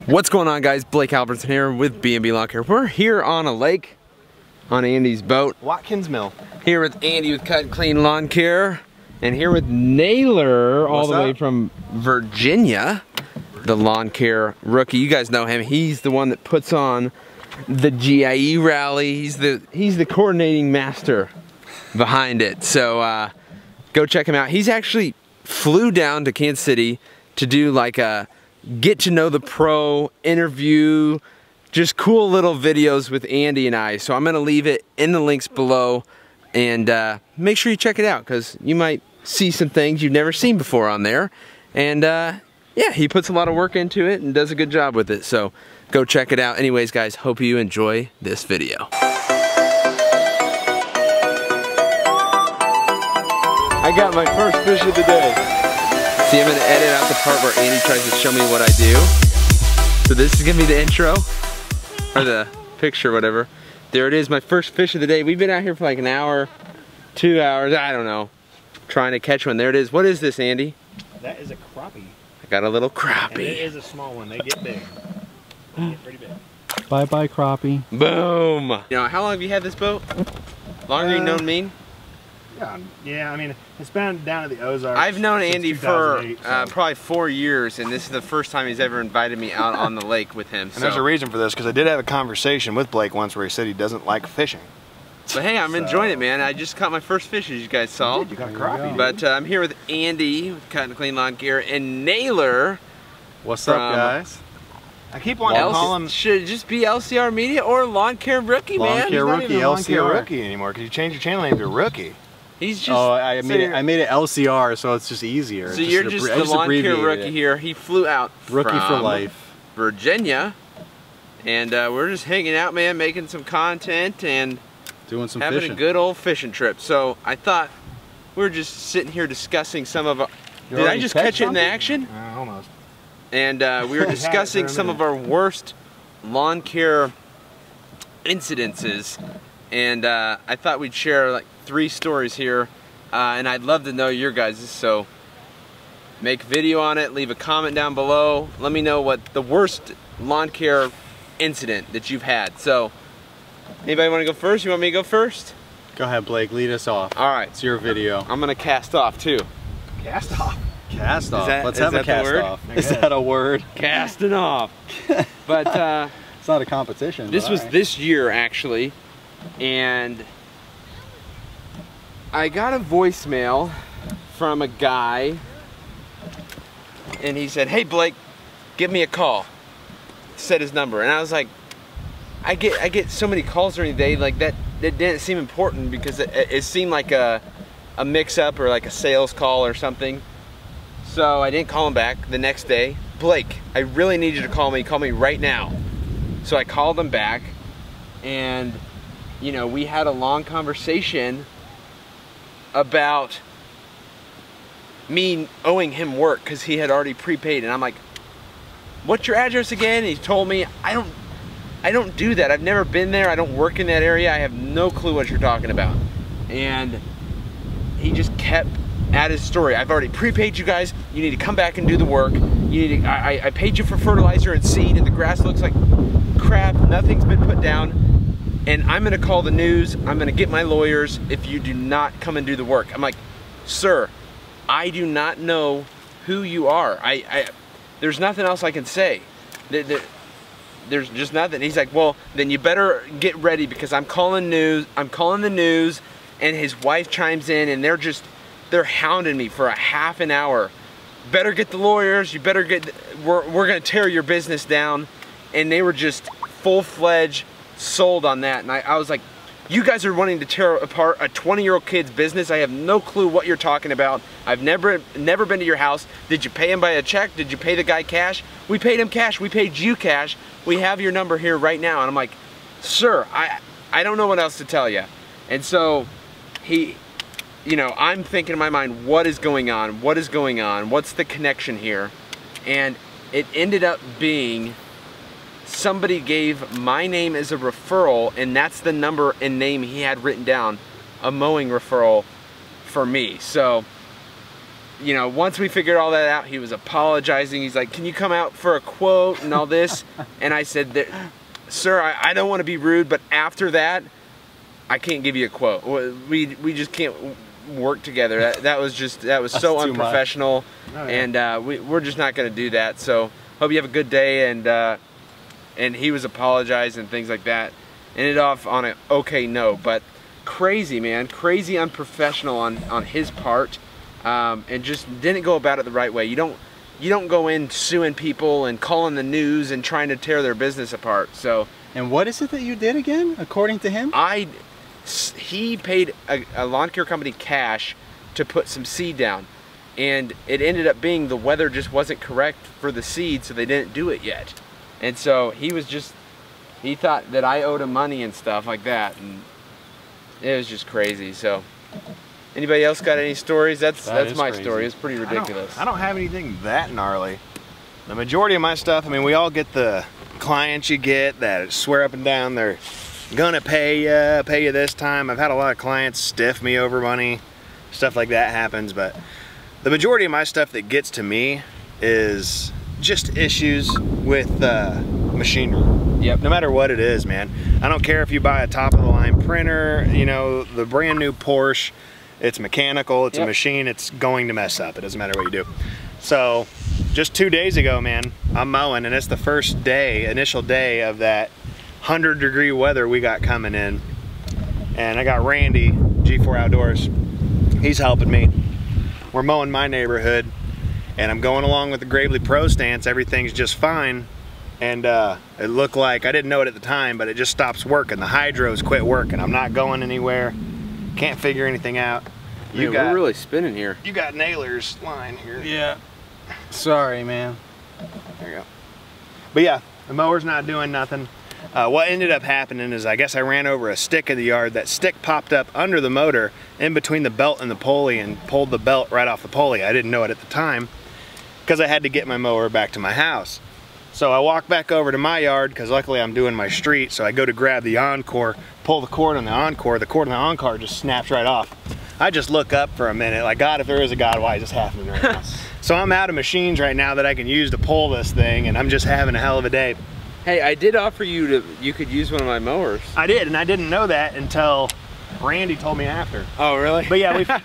What's going on, guys? Blake Albertson here with B Lawn Care. We're here on a lake on Andy's boat. Watkins Mill. Here with Andy with Cut and Clean Lawn Care. And here with Naylor all the way from Virginia, the lawn care rookie. You guys know him. He's the one that puts on the GIE rally. He's the coordinating master behind it. So go check him out. He's actually flew down to Kansas City to do like a get to know the pro interview, just cool little videos with Andy and I. So I'm gonna leave it in the links below, and make sure you check it out because you might see some things you've never seen before on there. And yeah, he puts a lot of work into it and does a good job with it. So go check it out. Anyways, guys, hope you enjoy this video. I got my first fish of the day. See, I'm gonna edit out the part where Andy tries to show me what I do. So this is gonna be the intro, or the picture, whatever. There it is, my first fish of the day. We've been out here for like an hour, 2 hours, I don't know, trying to catch one. There it is. What is this, Andy? That is a crappie. I got a little crappie. And it is a small one. They get big. They get pretty big. Bye-bye crappie. Boom. You know, how long have you had this boat? Longer than you known me? Yeah, I mean, it's been down at the Ozarks. I've known Andy for so. probably 4 years, and this is the first time he's ever invited me out on the lake with him. And there's a reason for this, because I did have a conversation with Blake once where he said he doesn't like fishing. But hey, I'm enjoying it, man. I just caught my first fish, as you guys saw. You got a crappie. But I'm here with Andy with Cut and Clean Lawn Care, and Naylor. What's up, guys? I keep wanting to call him. Should it just be LCR Media or Lawn Care Rookie, man? Lawn Care Rookie, Lawn Care Rookie anymore, because you changed your channel name to Rookie. He's just. Oh, I made it LCR, so it's just easier. So you're just the Lawn Care Rookie here. He flew out Rookie from for life, Virginia, and we're just hanging out, man, making some content and doing some having fishing. a good old fishing trip. So I thought we were just sitting here discussing some of our. Did I just catch it in action? Almost. And we were discussing some of our worst lawn care incidences, and I thought we'd share like 3 stories here, and I'd love to know your guys'. So make a video on it, leave a comment down below, let me know what the worst lawn care incident that you've had. So anybody want to go first? You want me to go first? Go ahead, Blake, lead us off. Alright, it's your video. I'm gonna cast off too. Cast off? Cast off. Let's have a cast off. Is that a word? Casting off. But it's not a competition. This was this year actually, and I got a voicemail from a guy, and he said, "Hey Blake, give me a call." Said his number, and I was like, I get so many calls during the day, like that didn't seem important because it seemed like a mix-up or like a sales call or something. So I didn't call him back. The next day, Blake, I really need you to call me right now. So I called him back, and you know, we had a long conversation about me owing him work because he had already prepaid, and I'm like, what's your address again? And he told me, I don't do that. I've never been there. I don't work in that area. I have no clue what you're talking about. And he just kept at his story. I've already prepaid you guys. You need to come back and do the work. You need to, I paid you for fertilizer and seed, and the grass looks like crap. Nothing's been put down. And I'm gonna call the news. I'm gonna get my lawyers if you do not come and do the work. I'm like, sir, I do not know who you are. There's nothing else I can say. There's just nothing. He's like, well, then you better get ready because I'm calling the news, and his wife chimes in, and they're hounding me for a half an hour. Better get the lawyers. You better get. We're gonna tear your business down, and they were just full-fledged sold on that. And I was like, you guys are wanting to tear apart a 20-year-old kid's business. I have no clue what you're talking about. I've never been to your house. Did you pay him by a check? Did you pay the guy cash? We paid him cash. We paid you cash. We have your number here right now. And I'm like, sir, I don't know what else to tell you. And so he, you know, I'm thinking in my mind, what is going on? What is going on? What's the connection here? And it ended up being somebody gave my name as a referral, and that's the number and name he had written down, a mowing referral for me. So you know, once we figured all that out, he was apologizing. He's like, can you come out for a quote and all this? And I said, sir, I don't want to be rude, but after that, I can't give you a quote. We just can't work together. That was so unprofessional. Oh, yeah. And we're just not going to do that. So hope you have a good day. And he was apologizing and things like that. Ended off on an okay note, but crazy, man, crazy unprofessional on his part, and just didn't go about it the right way. You don't go in suing people and calling the news and trying to tear their business apart. So. And what is it that you did again, according to him? He paid a lawn care company cash to put some seed down, and it ended up being the weather just wasn't correct for the seed, so they didn't do it yet. And so he thought that I owed him money and stuff like that, and it was just crazy. So anybody else got any stories? That's my crazy story. It's pretty ridiculous. I don't have anything that gnarly. The majority of my stuff, I mean, we all get the clients you get that swear up and down they're gonna pay you this time. I've had a lot of clients stiff me over money, stuff like that happens, but the majority of my stuff that gets to me is just issues with machinery. Yep. No matter what it is, man. I don't care if you buy a top of the line printer, you know, the brand new Porsche, it's mechanical, it's a machine, it's going to mess up. It doesn't matter what you do. So just 2 days ago, man, I'm mowing, and it's the first day, initial day of that 100-degree weather we got coming in. And I got Randy, G4 Outdoors, he's helping me. We're mowing my neighborhood, and I'm going along with the Gravely Pro stance. Everything's just fine. And it looked like, I didn't know it at the time, but it just stops working. The hydros quit working. I'm not going anywhere. Can't figure anything out. We're really spinning here. You got Naylor's line here. Yeah. Sorry, man. There you go. But yeah, the mower's not doing nothing. What ended up happening is I guess I ran over a stick in the yard. That stick popped up under the motor in between the belt and the pulley and pulled the belt right off the pulley. I didn't know it at the time because I had to get my mower back to my house. So I walk back over to my yard because luckily I'm doing my street. So I go to grab the Encore, pull the cord on the Encore. The cord on the Encore just snaps right off. I just look up for a minute like, God, if there is a God, why is this happening right now? So I'm out of machines right now that I can use to pull this thing, and I'm just having a hell of a day. Hey, I did offer you could use one of my mowers. I did, and I didn't know that until Randy told me after. Oh, really? But yeah,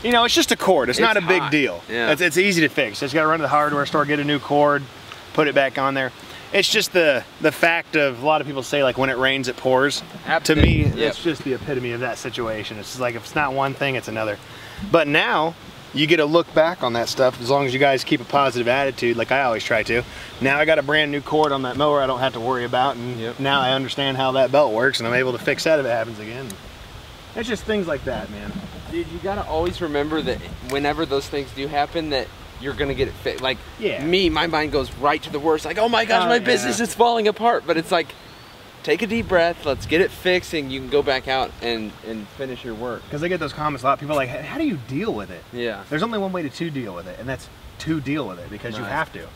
you know, it's just a cord. It's not a big hot. deal. Yeah. It's easy to fix. Just gotta run to the hardware store, get a new cord, put it back on there. It's just the fact of, a lot of people say like when it rains it pours. To me, it's just the epitome of that situation. It's just like if it's not one thing, it's another. But now you get to look back on that stuff as long as you guys keep a positive attitude like I always try to. Now I got a brand new cord on that mower I don't have to worry about, and now I understand how that belt works, and I'm able to fix that if it happens again. It's just things like that, man. Dude, you gotta always remember that whenever those things do happen, that you're gonna get it fixed. Like me, my mind goes right to the worst. Like, oh my gosh, my business is falling apart. But it's like, take a deep breath, let's get it fixed, and you can go back out and finish your work. Because I get those comments a lot. People are like, how do you deal with it? Yeah. There's only one way to deal with it, and that's to deal with it, because you have to.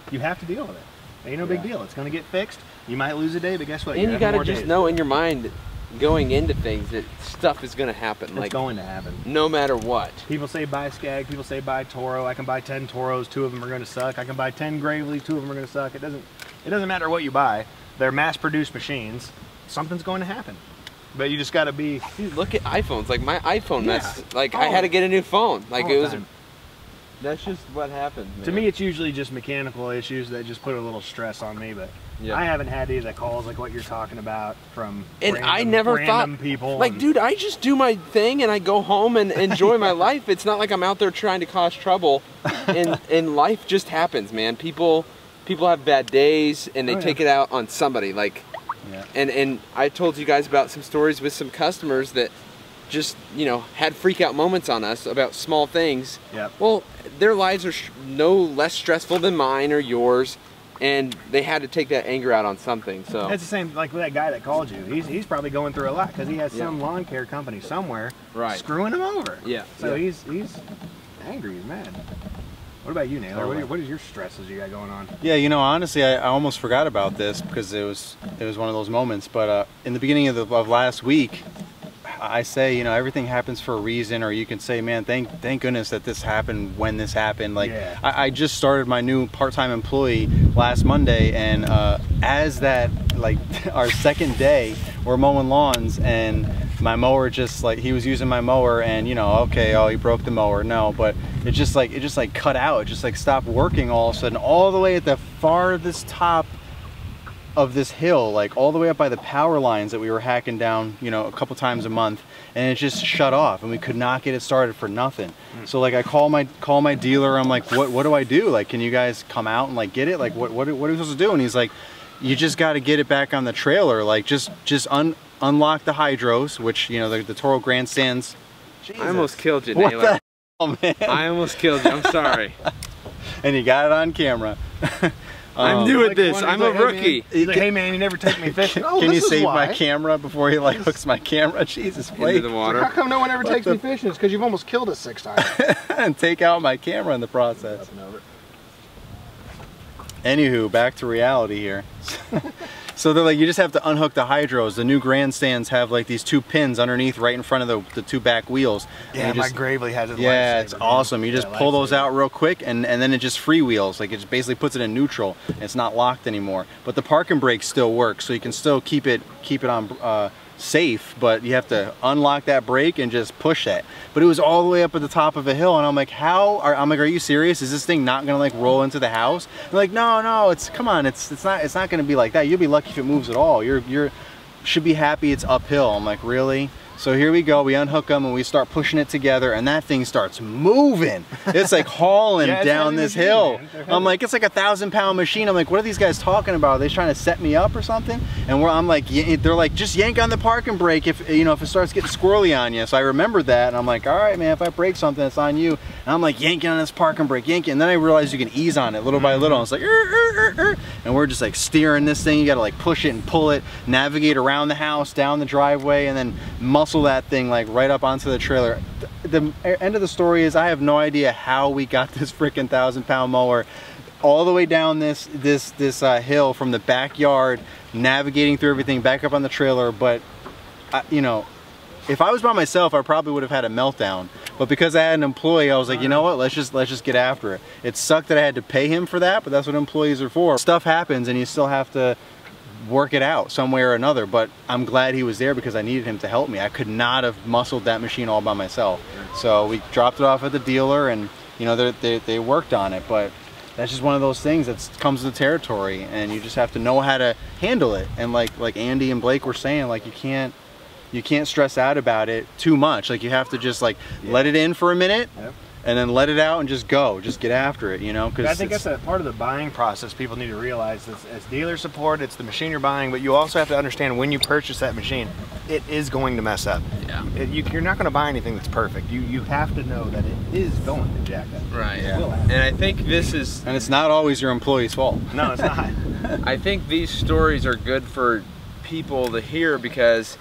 You have to deal with it. Ain't no big deal. It's gonna get fixed. You might lose a day, but guess what? And you gotta just know in your mind, going into things, that stuff is gonna happen. It's going to happen. No matter what. People say buy Scag, people say buy Toro. I can buy 10 Toros, 2 of them are gonna suck. I can buy 10 Gravely, 2 of them are gonna suck. It doesn't matter what you buy. They're mass-produced machines. Something's going to happen. But you just gotta be. Dude, look at iPhones. Like my iPhone messed. Like I had to get a new phone. Like it was. That's just what happens, man. To me, it's usually just mechanical issues that just put a little stress on me, but I haven't had any of the calls like what you're talking about from I never thought people. Like, dude, I just do my thing and I go home and enjoy my life. It's not like I'm out there trying to cause trouble. And life just happens, man. People have bad days and they take it out on somebody. Like, and I told you guys about some stories with some customers that just, you know, had freak out moments on us about small things. Well, their lives are no less stressful than mine or yours, and they had to take that anger out on something. So it's the same like with that guy that called you. He's probably going through a lot because he has some lawn care company somewhere screwing him over. So he's angry, he's mad. What about you, Naylor? What is your stresses you got going on? Yeah, you know, honestly, I almost forgot about this because it was one of those moments. But in the beginning of last week, I say, you know, everything happens for a reason, or you can say, man, thank goodness that this happened when this happened. Like, I just started my new part-time employee last Monday, and as that, like, our second day, we're mowing lawns, and my mower just, like, he was using my mower, and, you know, okay, oh, he broke the mower. No, but it just like cut out. It just like stopped working all of a sudden, all the way at the farthest top of this hill, like all the way up by the power lines that we were hacking down, you know, a couple times a month, and it just shut off, and we could not get it started for nothing. So like I call my dealer, I'm like, what do I do? Like, can you guys come out and like get it? Like, what are we supposed to do? And he's like, you just got to get it back on the trailer. Like, just unlock the hydros, which, you know, the Toro grandstands. Jesus. I almost killed you, What Naylor. the hell, man? I almost killed you. I'm sorry. And you got it on camera. I'm new at this. I'm a rookie. He's like, hey man, you never take me fishing. Oh, Can you this is save why. my camera before he like hooks my camera? Jesus, Into Blake. the How water. come no one ever takes me fishing? It's because you've almost killed us 6 times. And take out my camera in the process. Anywho, back to reality here. So they're like, you just have to unhook the hydros. The new grandstands have like these 2 pins underneath right in front of the 2 back wheels. Yeah, And my just, Gravely has it. yeah, it's awesome. You just pull those out real quick, and then it just freewheels. Like, it just basically puts it in neutral, and it's not locked anymore. But the parking brake still works, so you can still keep it on safe, but you have to unlock that brake and just push that. But it was all the way up at the top of a hill, and I'm like, are you serious? Is this thing not gonna like roll into the house? They're like, no, come on, it's not gonna be like that. You'll be lucky if it moves at all. You should be happy it's uphill. I'm like, really? So here we go, we unhook them and we start pushing it together, and that thing starts moving. It's like hauling down this hill. I'm like, it's like a 1,000-pound machine. I'm like, what are these guys talking about? Are they trying to set me up or something? And I'm like, they're like, just yank on the parking brake if it starts getting squirrely on you. So I remembered that, and I'm like, all right, man, if I break something, it's on you. And I'm like yanking on this parking brake, yanking. And then I realized you can ease on it little by little. I was like, and we're just like steering this thing. You got to like push it and pull it, navigate around the house, down the driveway, and then muscle that thing like right up onto the trailer. The end of the story is I have no idea how we got this freaking 1,000-pound mower all the way down this hill from the backyard, navigating through everything back up on the trailer. But you know, if I was by myself, I probably would have had a meltdown. But because I had an employee, I was like, you know what? Let's just get after it. It sucked that I had to pay him for that, but that's what employees are for. Stuff happens, and you still have to work it out some way or another. But I'm glad he was there because I needed him to help me. I could not have muscled that machine all by myself. So we dropped it off at the dealer, and you know, they worked on it. But that's just one of those things that comes with the territory, and you just have to know how to handle it. And like Andy and Blake were saying, like, you can't stress out about it too much. Like, you have to just like let it in for a minute. And then let it out and just get after it, you know? Because I think that's a part of the buying process people need to realize. As dealer support, it's the machine you're buying, but you also have to understand when you purchase that machine, it is going to mess up. Yeah. You're not going to buy anything that's perfect. You have to know that it is going to jack up. Right. Yeah. And I think this is... And it's not always your employee's fault. No, it's not. I think these stories are good for people to hear because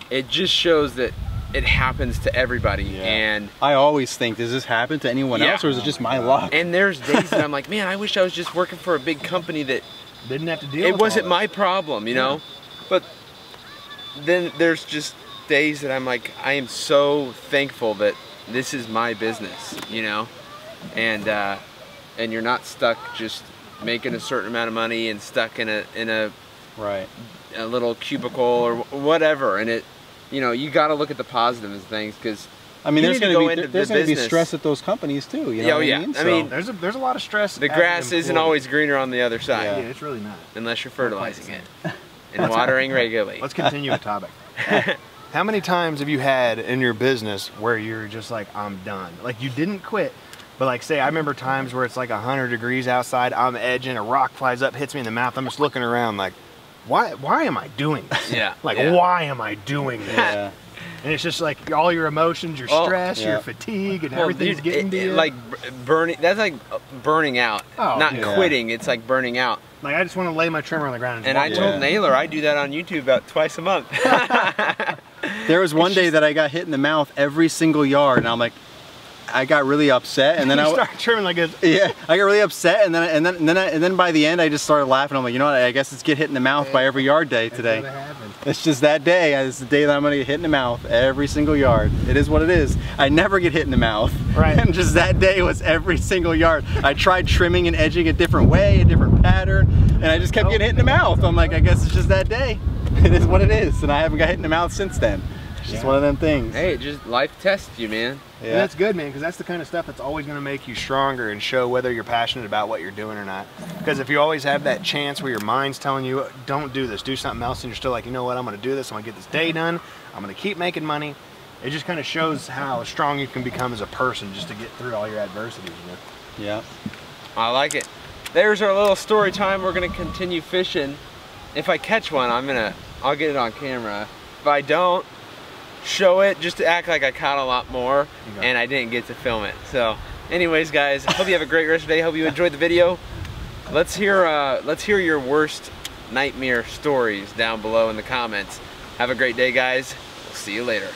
it just shows that it happens to everybody. Yeah. And I always think, does this happen to anyone else, or is it just my luck? And there's days that I'm like, man, I wish I was just working for a big company that didn't have to deal with it wasn't all my problem, you know? But then there's just days that I'm like, I am so thankful that this is my business, you know? And you're not stuck just making a certain amount of money and stuck in a right, a little cubicle or whatever. And it, you know, you got to look at the positive of things, because I mean, there's going to be stress at those companies too. You know what I mean? I mean, there's a lot of stress. The grass isn't always greener on the other side. Yeah, it's really not. Unless you're fertilizing it and watering regularly. Let's continue the topic. How many times have you had in your business where you're just like, I'm done? Like, you didn't quit, but like, say, I remember times where it's like 100 degrees outside, I'm edging, a rock flies up, hits me in the mouth, I'm just looking around like, why am I doing this? Yeah. Like, why am I doing this? Yeah. And it's just like all your emotions, your stress, your fatigue, and everything's getting to you. Like burning, that's like burning out. Not quitting, it's like burning out. Like, I just want to lay my trimmer on the ground. And I told Naylor I do that on YouTube about twice a month. There was one day that I got hit in the mouth every single yard, and I'm like, I got really upset, and then I started trimming like this. Yeah, I got really upset, and then by the end I just started laughing. I'm like, you know what? I guess it's get hit in the mouth by every yard day today. It's just that day. It's the day that I'm gonna get hit in the mouth every single yard. It is what it is. I never get hit in the mouth. Right. And just that day was every single yard. I tried trimming and edging a different way, a different pattern, and I just kept getting hit in the mouth. I'm like, I guess it's just that day. It is what it is, and I haven't got hit in the mouth since then. It's just one of them things. Hey, just life tests you, man. Yeah. And that's good, man, because that's the kind of stuff that's always going to make you stronger and show whether you're passionate about what you're doing or not. Because if you always have that chance where your mind's telling you, don't do this, do something else, and you're still like, you know what, I'm going to do this, I'm going to get this day done, I'm going to keep making money, it just kind of shows how strong you can become as a person just to get through all your adversities, you know? Yeah. I like it. There's our little story time. We're going to continue fishing. If I catch one, I'll get it on camera. If I don't, show it just to act like I caught a lot more, and I didn't get to film it. So anyways, guys, hope you have a great rest of the day. Hope you enjoyed the video. Let's hear your worst nightmare stories down below in the comments. Have a great day, guys. We'll see you later.